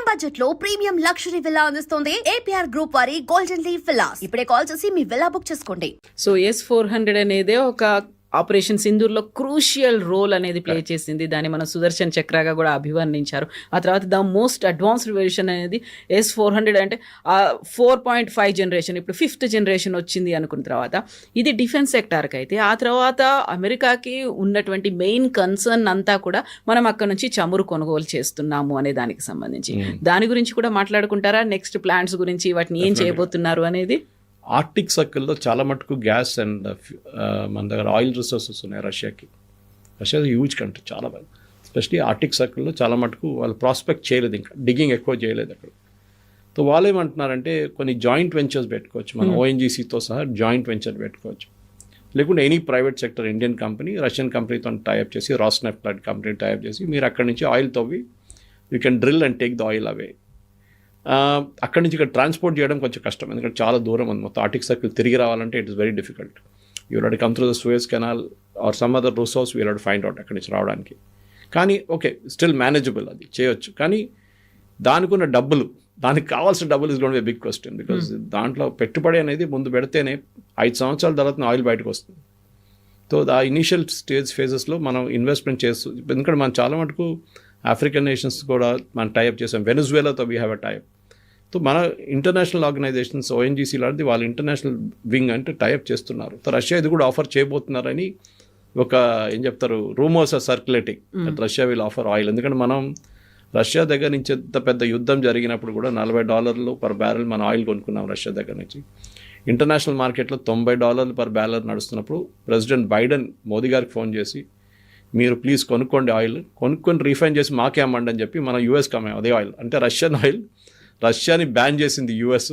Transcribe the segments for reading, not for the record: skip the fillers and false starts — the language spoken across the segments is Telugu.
ప్రీమియం బడ్జెట్ లో ప్రీమియం లగ్జరీ విల్లా అందిస్తోంది ఏపీఆర్ గ్రూప్ వారి గోల్డెన్ లీఫ్ విల్లాస్. ఇప్పుడే కాల్ చేసి మీ విల్లా బుక్ చేసుకోండి. సో S-400 అనేదే ఒక ఆపరేషన్ సింధూర్లో క్రూషియల్ రోల్ అనేది ప్లే చేసింది. దాన్ని మనం సుదర్శన్ చక్రగా కూడా అభివర్ణించారు. ఆ తర్వాత ద మోస్ట్ అడ్వాన్స్డ్ వెర్షన్ అనేది S-400 అంటే 4.5 జనరేషన్, ఇప్పుడు 5th జనరేషన్ వచ్చింది అనుకున్న తర్వాత ఇది డిఫెన్స్ సెక్టార్కి అయితే, ఆ తర్వాత అమెరికాకి ఉన్నటువంటి మెయిన్ కన్సర్న్ అంతా కూడా మనం అక్కడ నుంచి చమురు కొనుగోలు చేస్తున్నాము అనే దానికి సంబంధించి. దాని గురించి కూడా మాట్లాడుకుంటారా? నెక్స్ట్ ప్లాన్స్ గురించి, వాటిని ఏం చేయబోతున్నారు అనేది. ఆర్టిక్ సర్కిల్లో చాలా మటుకు గ్యాస్ అండ్ మన దగ్గర ఆయిల్ రిసోర్సెస్ ఉన్నాయి రష్యాకి. రష్యా హ్యూజ్ కంట్రీ, చాలా బాగా. ఎస్పెషలీ ఆర్టిక్ సర్కిల్లో చాలా మటుకు వాళ్ళు ప్రాస్పెక్ట్ చేయలేదు, ఇంకా డిగ్గింగ్ ఎక్కువ చేయలేదు అక్కడ. సో వాళ్ళు ఏమంటున్నారంటే కొన్ని జాయింట్ వెంచర్స్ పెట్టుకోవచ్చు, మన ONGCతో సహా జాయింట్ వెంచర్ పెట్టుకోవచ్చు. లేకుంటే any private sector Indian company Russian కంపెనీతో టైఅప్ చేసి, రాస్నెఫ్ట్ లాంటి కంపెనీ టైఅప్ చేసి, మీరు అక్కడి నుంచి ఆయిల్ తవ్వి you can drill and take the oil away. అక్కడి నుంచి ఇక్కడ ట్రాన్స్పోర్ట్ చేయడం కొంచెం కష్టం, ఎందుకంటే చాలా దూరం ఉంది. మొత్తం ఆర్టిక్ సర్కిల్ తిరిగి రావాలంటే it is very difficult. You have to come through the Suez canal or some other resource, we have to find out అక్కడి నుంచి రావడానికి. కానీ ఓకే, స్టిల్ మేనేజబుల్, అది చేయొచ్చు. కానీ దానికి ఉన్న డబ్బులు, దానికి కావాల్సిన డబ్బులు is gonna be big question. Because దాంట్లో పెట్టుబడి అనేది ముందు పెడితేనే 5 సంవత్సరాల తర్వాత ఆయిల్ బయటకు వస్తుంది. సో ఆ ఇనీషియల్ ఫేజెస్లో మనం ఇన్వెస్ట్మెంట్ చేస్తూ, ఎందుకంటే మనం చాలా మటుకు ఆఫ్రికన్ నేషన్స్ కూడా మనం టైఅప్ చేసాం. వెనిజువేలాతో we have a tie up. So మన ఇంటర్నేషనల్ ఆర్గనైజేషన్స్ ONGC లాంటిది వాళ్ళ ఇంటర్నేషనల్ వింగ్ అంటే టైఅప్ చేస్తున్నారు. సో రష్యా ఇది కూడా ఆఫర్ చేయబోతున్నారని ఒక ఏం చెప్తారు, rumours are circulating that Russia will offer oil. ఎందుకంటే మనం రష్యా దగ్గర నుంచి ఎంత పెద్ద యుద్ధం జరిగినప్పుడు కూడా $40 పర్ బ్యారెల్ మన ఆయిల్ కొనుక్కున్నాం రష్యా దగ్గర నుంచి. ఇంటర్నేషనల్ మార్కెట్లో $90 పర్ బ్యారెల్ నడుస్తున్నప్పుడు ప్రెసిడెంట్ బైడెన్ మోదీ గారికి ఫోన్ చేసి, మీరు ప్లీజ్ కొనుక్కోండి ఆయిల్, కొనుక్కొని రీఫైన్ చేసి మాకే అమ్మండి అని చెప్పి మనం యూఎస్కి అమ్మాం అదే ఆయిల్. అంటే రష్యన్ ఆయిల్, రష్యాని బ్యాన్ చేసింది US,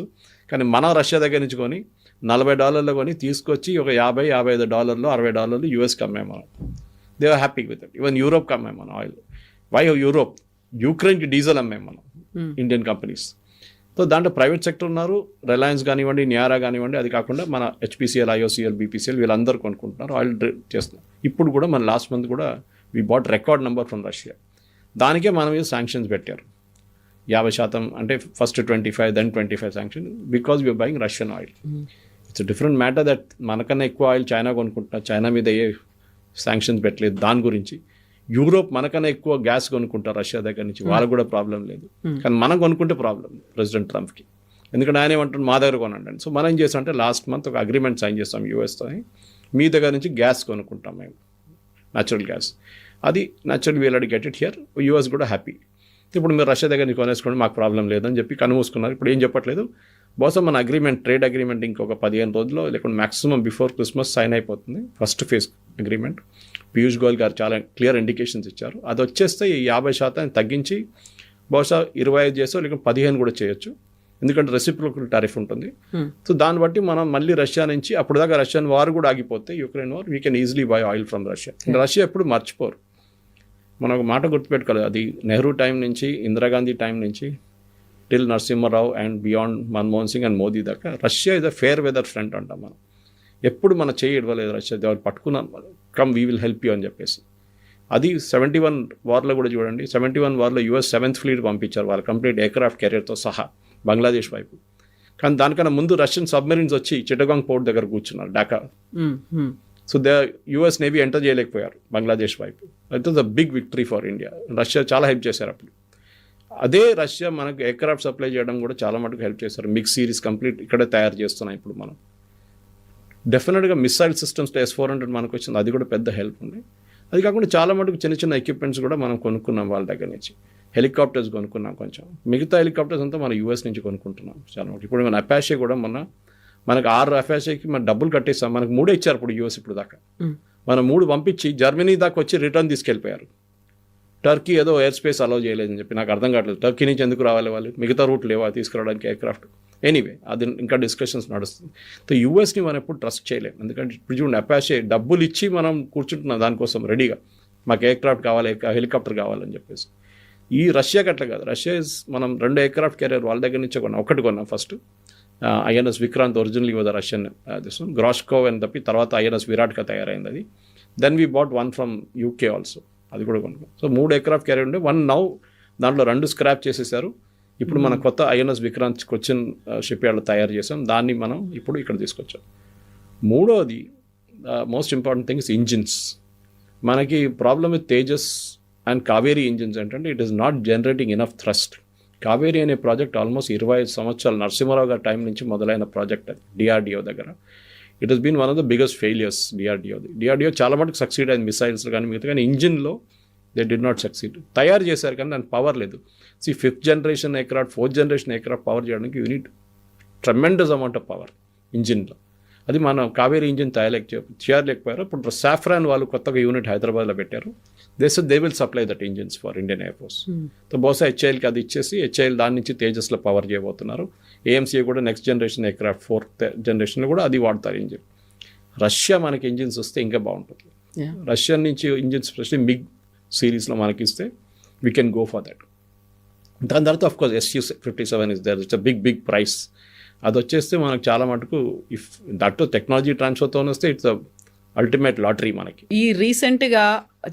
కానీ మనం రష్యా దగ్గర నుంచి కొని $40 కొని తీసుకొచ్చి ఒక $50-55, $60 యూఎస్కి అమ్మాం మనం. They are happy with it. Even యూరోప్కి అమ్మాం మనం ఆయిల్. Why Europe? యూక్రెయిన్కి డీజిల్ అమ్మాం మనం, ఇండియన్ కంపెనీస్. సో దాంట్లో ప్రైవేట్ సెక్టర్ ఉన్నారు, రిలయన్స్ కానివ్వండి, నియారా కానివ్వండి, అది కాకుండా మన HPCL, IOCL, BPCL వీళ్ళందరూ కొనుక్కుంటున్నారు, ఆయిల్ చేస్తున్నారు. ఇప్పుడు కూడా మన లాస్ట్ మంత్ కూడా we bought record number from Russia. దానికే మనం శాంక్షన్స్ పెట్టారు 50%, అంటే first 25, then 25 sanction, because we're buying Russian oil. It's different matter that మనకన్నా ఎక్కువ ఆయిల్ చైనా కొనుక్కుంటున్నారు, చైనా మీద ఏ శాంక్షన్స్ పెట్టలేదు దాని గురించి. యూరోప్ మనకన్నా ఎక్కువ గ్యాస్ కొనుక్కుంటారు రష్యా దగ్గర నుంచి, వాళ్ళకు కూడా ప్రాబ్లం లేదు. కానీ మనం కొనుక్కుంటే ప్రాబ్లం ప్రెసిడెంట్ ట్రంప్కి, ఎందుకంటే ఆయన ఏమంటారు మా దగ్గర కొనండి. సో మనం ఏం చేస్తాం అంటే లాస్ట్ మంత్ ఒక అగ్రిమెంట్ సైన్ చేస్తాం USతో, మీ దగ్గర నుంచి గ్యాస్ కొనుక్కుంటాం మేము, న్యాచురల్ గ్యాస్. అది natural we'll get it here, US కూడా హ్యాపీ. ఇప్పుడు మీరు రష్యా దగ్గర నుంచి కొనేసుకోండి, మాకు ప్రాబ్లం లేదని చెప్పి కనుమూసుకున్నారు. ఇప్పుడు ఏం చెప్పట్లేదు, బహుశా మన అగ్రిమెంట్, ట్రేడ్ అగ్రిమెంట్ ఇంకొక 15 రోజుల్లో లేకుంటే మ్యాక్సిమం బిఫోర్ క్రిస్మస్ సైన్ అయిపోతుంది first phase agreement. Piyush Goyal గారు చాలా క్లియర్ ఇండికేషన్స్ ఇచ్చారు. అది వచ్చేస్తే ఈ 50% తగ్గించి బహుశా 25 చేసో లేకుంటే 15 కూడా చేయొచ్చు, ఎందుకంటే రెసిప్రోకల్ టారిఫ్ ఉంటుంది. సో దాన్ని బట్టి మనం మళ్ళీ రష్యా నుంచి, అప్పుడు దాకా రష్యన్ వార్ కూడా ఆగిపోతే, Ukraine war, we can easily by oil from Russia. Russia ఎప్పుడు మర్చిపోరు. మనం ఒక మాట గుర్తుపెట్టుకోవాలి, అది నెహ్రూ టైం నుంచి, ఇందిరాగాంధీ టైం నుంచి till Narasimha Rao and beyond Manmohan Singh and Modi దాకా Russia is a fair weather friend అంటాం మనం. ఎప్పుడు మన చేయి ఇవ్వలేదు రష్యా, వాళ్ళు పట్టుకున్నాను come we will help you అని చెప్పేసి. అది 71 వార్లో కూడా చూడండి, 71 వార్లో US 7th ఫ్లీట్ పంపించారు వాళ్ళ కంప్లీట్ ఎయిర్క్రాఫ్ట్ కెరియర్తో సహా బంగ్లాదేశ్ వైపు. కానీ దానికన్నా ముందు రష్యన్ సబ్మెరీన్స్ వచ్చి చిట్టగాంగ్ పోర్ట్ దగ్గర కూర్చున్నారు, Dhaka. So US navy enter చేయలేకపోయారు బంగ్లాదేశ్ వైపు. It was a big victory for India. Russia చాలా హెల్ప్ చేశారు అప్పుడు. అదే రష్యా మనకు ఎయిర్క్రాఫ్ట్ సప్లై చేయడం కూడా చాలా మటుకు హెల్ప్ చేశారు. మిగ్ సిరీస్ కంప్లీట్ ఇక్కడే తయారు చేస్తున్నాం ఇప్పుడు మనం. డెఫినెట్గా మిసైల్ సిస్టమ్స్లో S-400 మనకు వచ్చింది, అది కూడా పెద్ద హెల్ప్ ఉంది. అది కాకుండా చాలా మటుకు చిన్న చిన్న ఎక్విప్మెంట్స్ కూడా మనం కొనుక్కున్నాం వాళ్ళ దగ్గర నుంచి. హెలికాప్టర్స్ కొనుక్కున్నాం కొంచెం, మిగతా హెలికాప్టర్స్ అంతా మన US నుంచి కొనుక్కుంటున్నాం చాలా మటుకు. ఇప్పుడు మన అపాషే కూడా మనకు 6 అపాషేకి మనం డబ్బులు కట్టేస్తాం, మనకు 3 ఇచ్చారు ఇప్పుడు US ఇప్పుడు దాకా. మనం 3 పంపించి జర్మనీ దాకా వచ్చి రిటర్న్ తీసుకెళ్ళిపోయారు. టర్కీ ఏదో ఎయిర్ స్పేస్ అలౌ చేయలేదని చెప్పి, నాకు అర్థం కావట్లేదు టర్కీ నుంచి ఎందుకు రావాలి వాళ్ళు, మిగతా రూట్ లేవా తీసుకురావడానికి ఎయిర్క్రాఫ్ట్. ఎనీవే అది ఇంకా డిస్కషన్స్ నడుస్తుంది. సో USని మనం ఎప్పుడు ట్రస్ట్ చేయలేము, ఎందుకంటే ఇప్పుడు చూడండి అపాషే డబ్బులు ఇచ్చి మనం కూర్చుంటున్నాం దానికోసం రెడీగా, మాకు ఎయిర్క్రాఫ్ట్ కావాలి, హెలికాప్టర్ కావాలని చెప్పేసి. ఈ రష్యాకి అట్లా కాదు. రష్యా మనం 2 ఎయిర్క్రాఫ్ట్ క్యారియర్ వాళ్ళ దగ్గర నుంచే కొన్నాం. ఒకటి కొన్నాం first, INS Vikrant originally was Russian Gorshkov అని తప్పి, తర్వాత INS విరాట్గా తయారైంది అది. Then we bought 1 from UK also, అది కూడా కొనుక్కోం. సో 3 ఎయిర్క్రాఫ్ట్ క్యారియర్ ఉండే, 1 నౌ దాంట్లో 2 స్క్రాప్ చేసేసారు. ఇప్పుడు మన కొత్త ఐఎన్ఎస్ విక్రాంత్ కొచ్చిన్ షిప్ యార్డ్లో తయారు చేసాం, దాన్ని మనం ఇప్పుడు ఇక్కడ తీసుకొచ్చాం. మూడోది most important thing is engines. మనకి problem with Tejas and Kaveri engines ఏంటంటే it is not generating enough thrust. Kaveri అనే ప్రాజెక్ట్ ఆల్మోస్ట్ 25 సంవత్సరాలు నరసింహారావు గారి టైం నుంచి మొదలైన ప్రాజెక్ట్ అది డిఆర్డిఓ దగ్గర. It has been one of the biggest failures DRDO చాలా మటుకు సక్సీడ్ అయింది మిసైల్స్ కానీ మిగతా, కానీ ఇంజిన్లో దే డిడ్ నాట్ సక్సీడ్. తయారు చేశారు కానీ దానికి పవర్ లేదు. 5th generation aircraft 4th generation aircraft power చేయడానికి you need tremendous amount of power ఇంజిన్లో. అది మన కావేరీ ఇంజిన్ చేయలేకపోయారు. ఇప్పుడు సాఫ్రాన్ వాళ్ళు కొత్తగా యూనిట్ హైదరాబాద్లో పెట్టారు. They will supply that engines for Indian air force. So బహుశా హెచ్ఐఎల్కి అది ఇచ్చేసి హెచ్ఐఎల్ దాని నుంచి తేజస్లో పవర్ చేయబోతున్నారు. ఏఎంసీ కూడా నెక్స్ట్ జనరేషన్ ఎయిర్క్రాఫ్ట్ 4th జనరేషన్లో కూడా అది వాడతారు ఇంజిన్. రష్యా మనకి ఇంజిన్స్ వస్తే ఇంకా బాగుంటుంది. రష్యా నుంచి ఇంజిన్స్ స్పెషల్లీ మిగ్ సిరీస్లో మనకి ఇస్తే we can go for that. దాని తర్వాత of course SU-57 is there. It's a big price. అది వచ్చేస్తే మనకు చాలా మటుకు ఇఫ్ దట్ టెక్నాలజీ ట్రాన్స్ఫర్తో వస్తే ఇట్స్ అల్టిమేట్ లాటరీ మనకి. ఈ రీసెంట్గా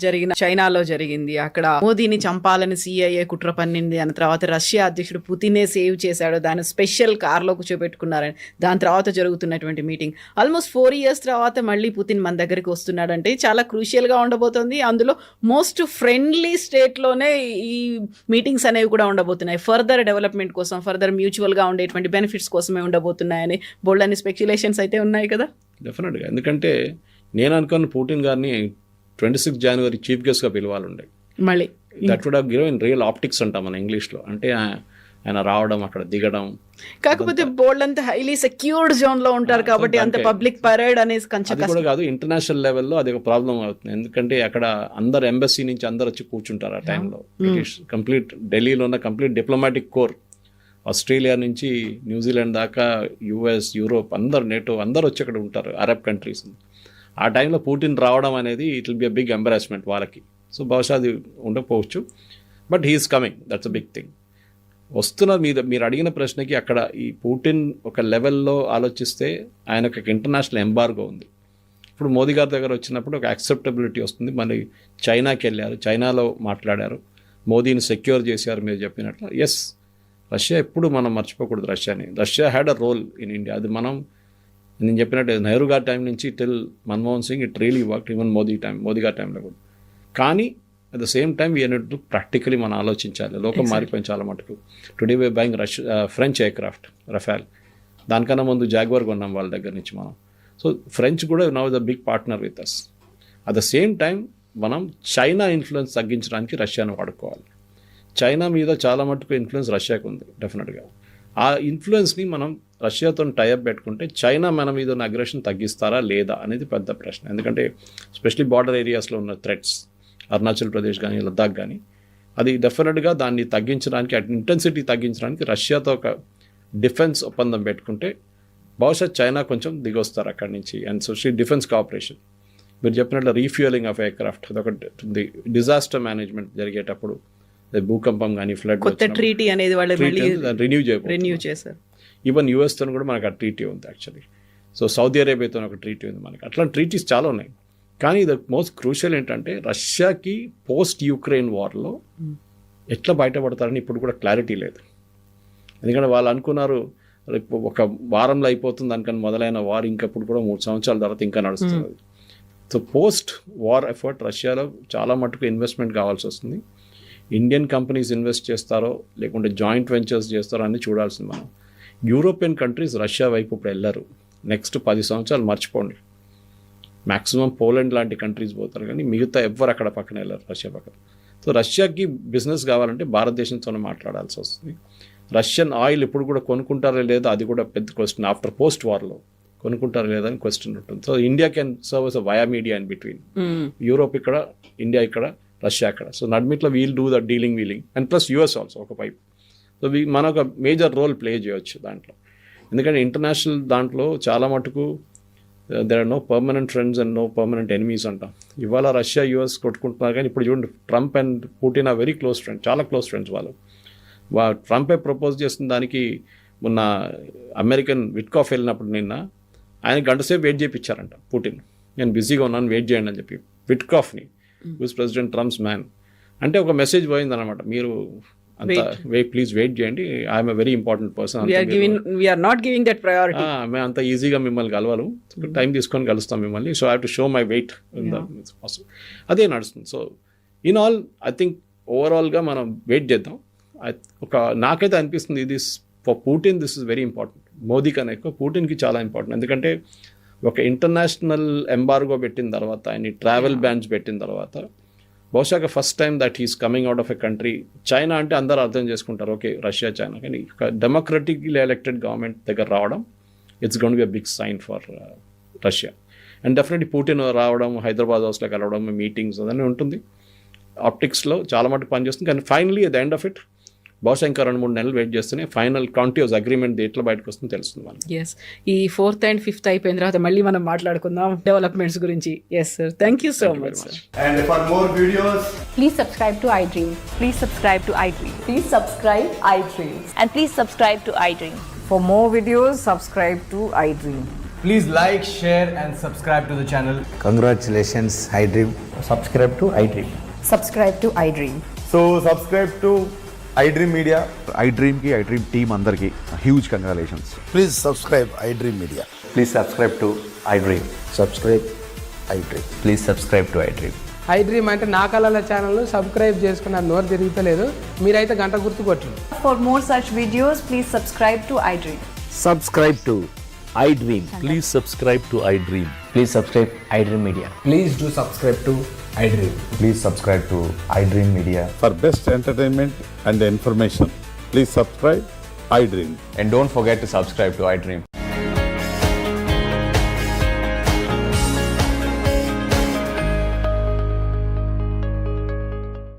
జరిగిన చైనాలో జరిగింది, అక్కడ మోదీని చంపాలని CIA కుట్ర పన్నింది అని, తర్వాత రష్యా అధ్యక్షుడు పుతినే సేవ్ చేశాడు, దాన్ని స్పెషల్ కార్లో కూర్చోబెట్టుకున్నారని, దాని తర్వాత జరుగుతున్నటువంటి మీటింగ్ ఆల్మోస్ట్ 4 years తర్వాత మళ్ళీ పుతిన్ మన దగ్గరికి వస్తున్నాడంటే చాలా క్రూషియల్గా ఉండబోతుంది. అందులో మోస్ట్ ఫ్రెండ్లీ స్టేట్లోనే ఈ మీటింగ్స్ అనేవి కూడా ఉండబోతున్నాయి. ఫర్దర్ డెవలప్మెంట్ కోసం, ఫర్దర్ మ్యూచువల్గా ఉండేటువంటి బెనిఫిట్స్ కోసమే ఉండబోతున్నాయని బోల్డని స్పెక్యులేషన్స్ అయితే ఉన్నాయి కదా. డెఫినెట్గా. ఎందుకంటే నేను అనుకున్న పుటిన్ గారిని 26 జనవరి చీఫ్ గెస్ట్గా పిలవాలండే. మళ్ళీ that would have given real optics అంటాం మన ఇంగ్లీష్లో. అంటే ఆయన రావడం, అక్కడ దిగడం. కాకపోతే బోల్డ్ అంతా హైలీ సెక్యూర్డ్ జోన్లో ఉంటారు కాబట్టి అంత పబ్లిక్ పరేడ్ అనేది కొంచెం కూడా కాదు. ఇంటర్నేషనల్ లెవెల్లో అది ఒక ప్రాబ్లం అవుతుంది. ఎందుకంటే అక్కడ అందరు ఎంబసీ నుంచి అందరు వచ్చి కూర్చుంటారు ఆ టైంలో. కంప్లీట్ ఢిల్లీలో ఉన్న కంప్లీట్ డిప్లొమాటిక్ కోర్, ఆస్ట్రేలియా నుంచి న్యూజిలాండ్ దాకా, US, యూరోప్ అందరు, నేటో అందరు వచ్చి అక్కడ ఉంటారు, అరబ్ కంట్రీస్. ఆ టైంలో పుటిన్ రావడం అనేది it will be a big embarrassment వాళ్ళకి. సో బహుశా అది ఉండకపోవచ్చు, but he's coming, that's a big thing. వస్తున్న మీరు అడిగిన ప్రశ్నకి అక్కడ ఈ పుటిన్ ఒక లెవెల్లో ఆలోచిస్తే ఆయనకు ఒక ఇంటర్నేషనల్ ఎంబార్గో ఉంది. ఇప్పుడు మోదీ గారి దగ్గర వచ్చినప్పుడు ఒక యాక్సెప్టబిలిటీ వస్తుంది. మళ్ళీ చైనాకి వెళ్ళారు, చైనాలో మాట్లాడారు, మోదీని సెక్యూర్ చేశారు మీరు చెప్పినట్లు. ఎస్, రష్యా ఎప్పుడు మనం మర్చిపోకూడదు రష్యాని. Russia had a role in India. అది మనం నేను చెప్పినట్టు నెహ్రూ గారి టైం నుంచి till Manmohan Singh it really work, even Modi గారి టైంలో కూడా. కానీ at the same time we are to practically మనం ఆలోచించాలి. లోకం మారిపోయింది చాలా మటుకు. Today we buying French aircraft Rafale, దానికన్నా ముందు జాగ్వార్ కొన్నాం వాళ్ళ దగ్గర నుంచి మనం. సో ఫ్రెంచ్ కూడా now the big partner with us. At the same time మనం చైనా ఇన్ఫ్లుయెన్స్ తగ్గించడానికి రష్యాను వాడుకోవాలి. చైనా మీద చాలా మటుకు ఇన్ఫ్లుయెన్స్ రష్యాకు ఉంది డెఫినెట్గా. ఆ ఇన్ఫ్లుయెన్స్ని మనం రష్యాతో టైఅప్ పెట్టుకుంటే చైనా మన మీద ఉన్న అగ్రెషన్ తగ్గిస్తారా లేదా అనేది పెద్ద ప్రశ్న. ఎందుకంటే స్పెషలీ బార్డర్ ఏరియాస్లో ఉన్న థ్రెట్స్, అరుణాచల్ ప్రదేశ్ కానీ లద్దాఖ్ కానీ, అది డెఫినెట్గా దాన్ని తగ్గించడానికి, ఇంటెన్సిటీ తగ్గించడానికి రష్యాతో ఒక డిఫెన్స్ ఒప్పందం పెట్టుకుంటే బహుశా చైనా కొంచెం దిగొస్తారు అక్కడి నుంచి. అండ్ సోషల్ డిఫెన్స్ కోఆపరేషన్, మీరు చెప్పినట్లు రీఫ్యూయలింగ్ ఆఫ్ ఎయిర్క్రాఫ్ట్, అదొకటి. డిజాస్టర్ మేనేజ్మెంట్ జరిగేటప్పుడు భూకంపం కానీ ఫ్లడ్, కొత్త ట్రీటీ అనేది వాళ్ళు రెన్యూ చేశారు. ఈవెన్ యూఎస్తో కూడా మనకు ఆ ట్రీటీ ఉంది యాక్చువల్లీ. సో సౌదీ అరేబియాతో ఒక ట్రీటీ ఉంది మనకి. అట్లాంటి ట్రీటీస్ చాలా ఉన్నాయి. కానీ ద మోస్ట్ క్రూషియల్ ఏంటంటే రష్యాకి పోస్ట్ యుక్రెయిన్ వార్లో ఎట్లా బయటపడతారని ఇప్పుడు కూడా క్లారిటీ లేదు. ఎందుకంటే వాళ్ళు అనుకున్నారు ఒక వారంలో అయిపోతుంది అనుకని మొదలైన వార్ ఇంకప్పుడు కూడా 3 సంవత్సరాల తర్వాత ఇంకా నడుస్తుంది. సో పోస్ట్ వార్ ఎఫర్ట్ రష్యాలో చాలా మటుకు ఇన్వెస్ట్మెంట్ కావాల్సి వస్తుంది. ఇండియన్ కంపెనీస్ ఇన్వెస్ట్ చేస్తారో లేకుంటే జాయింట్ వెంచర్స్ చేస్తారో అని చూడాల్సింది మనం. యూరోపియన్ కంట్రీస్ రష్యా వైపు ఇప్పుడు వెళ్ళరు. నెక్స్ట్ 10 సంవత్సరాలు మర్చిపోండి. మ్యాక్సిమం పోలాండ్ లాంటి కంట్రీస్ పోతారు, కానీ మిగతా ఎవ్వరు అక్కడ పక్కన వెళ్ళరు రష్యా పక్కన. సో రష్యాకి బిజినెస్ కావాలంటే భారతదేశంతోనే మాట్లాడాల్సి వస్తుంది. రష్యన్ ఆయిల్ ఇప్పుడు కూడా కొనుక్కుంటారా లేదా అది కూడా పెద్ద క్వశ్చన్. ఆఫ్టర్ పోస్ట్ వార్లో కొనుక్కుంటారా లేదా అని క్వశ్చన్ ఉంటుంది. So India can serve as a via media in between. Europe ఇక్కడ, ఇండియా ఇక్కడ, రష్యా అక్కడ. సో నడ్మిట్లో we'll do the dealing and plus US also ఒక పైప్. సో మన ఒక మేజర్ రోల్ ప్లే చేయొచ్చు దాంట్లో. ఎందుకంటే ఇంటర్నేషనల్ దాంట్లో చాలా మటుకు there are no permanent friends and no permanent enemies అంటాం. ఇవాళ రష్యా యూఎస్ కొట్టుకుంటున్నారు, కానీ ఇప్పుడు చూడండి Trump and Putin are very close friends, చాలా క్లోజ్ ఫ్రెండ్స్ వాళ్ళు. ట్రంపే ప్రపోజ్ చేసిన దానికి మొన్న అమెరికన్ విట్కాఫ్ వెళ్ళినప్పుడు నిన్న ఆయన గంట సేపు వెయిట్ చేయించారంట పుటిన్. నేను బిజీగా ఉన్నాను వెయిట్ చేయండి అని చెప్పి విట్కాఫ్ని, హూస్ ప్రెసిడెంట్ ట్రంప్స్ మ్యాన్. అంటే ఒక మెసేజ్ పోయిందన్నమాట, మీరు అంత ప్లీజ్ వెయిట్ చేయండి, I'm a very important person. We're not giving that priority. మేము అంత ఈజీగా మిమ్మల్ని కలవాలి, టైం తీసుకొని కలుస్తాం మిమ్మల్ని. So I have to show my weight in the possible. అదే నడుస్తుంది. So in all I think ఓవరాల్గా మనం వెయిట్ చేద్దాం. నాకైతే అనిపిస్తుంది ఇది for Putin this is very important. Modi కన్నా ఎక్కువ పుటిన్కి చాలా ఇంపార్టెంట్. ఎందుకంటే ఒక ఇంటర్నేషనల్ ఎంబార్గో పెట్టిన తర్వాత, ఆయన ట్రావెల్ బ్యాన్స్ పెట్టిన తర్వాత, బహుశా first time that he's coming out of a country. China అంటే అందరూ అర్థం చేసుకుంటారు, ఓకే రష్యా చైనా, కానీ డెమోక్రటిక్లీ ఎలక్టెడ్ గవర్నమెంట్ దగ్గర రావడం it's gonna be a big sign for Russia. And definitely Putin రావడం, హైదరాబాద్ హౌస్లో కలవడం, మీటింగ్స్ అదన్నీ ఉంటుంది. ఆప్టిక్స్లో చాలా మటుకు పనిచేస్తుంది. కానీ finally at the end of it బహుశా ఇంకా 2-3 నెలలు వెయిట్ చేస్తేనే ఫైనల్ కాంటియోస్ అగ్రిమెంట్ ఎట్లా బయటకు వస్తుందో తెలుస్తుంది మనకి. ఎస్, ఈ 4th and 5th అయిపోయిన తర్వాత మళ్ళీ మనం మాట్లాడుకుందాం డెవలప్మెంట్స్ గురించి. Yes sir, thank you so much sir. And for more videos, Please subscribe to iDream. Please subscribe to iDream. Please subscribe iDream. And please subscribe to iDream. For more videos, subscribe to iDream. please like, share and subscribe to the channel. Congratulations, iDream. Subscribe to iDream. Subscribe to iDream. So subscribe to iDream Media. iDream की iDream team अंदर की huge congratulations. Please subscribe iDream Media. Please subscribe to iDream. Subscribe iDream. Please subscribe to iDream. iDream అంటే నా కళల ఛానల్ సబ్స్క్రైబ్ చేసుకున్న నోరు తిరుగుతలేదు, మీరైతే గంట గుర్తు కొట్టండి. For more such videos, please subscribe to iDream. Subscribe to iDream. Please subscribe to iDream. Please subscribe iDream Media. Please do subscribe to iDream. Please subscribe to iDream Media. For best entertainment and information, please subscribe iDream. And don't forget to subscribe to iDream.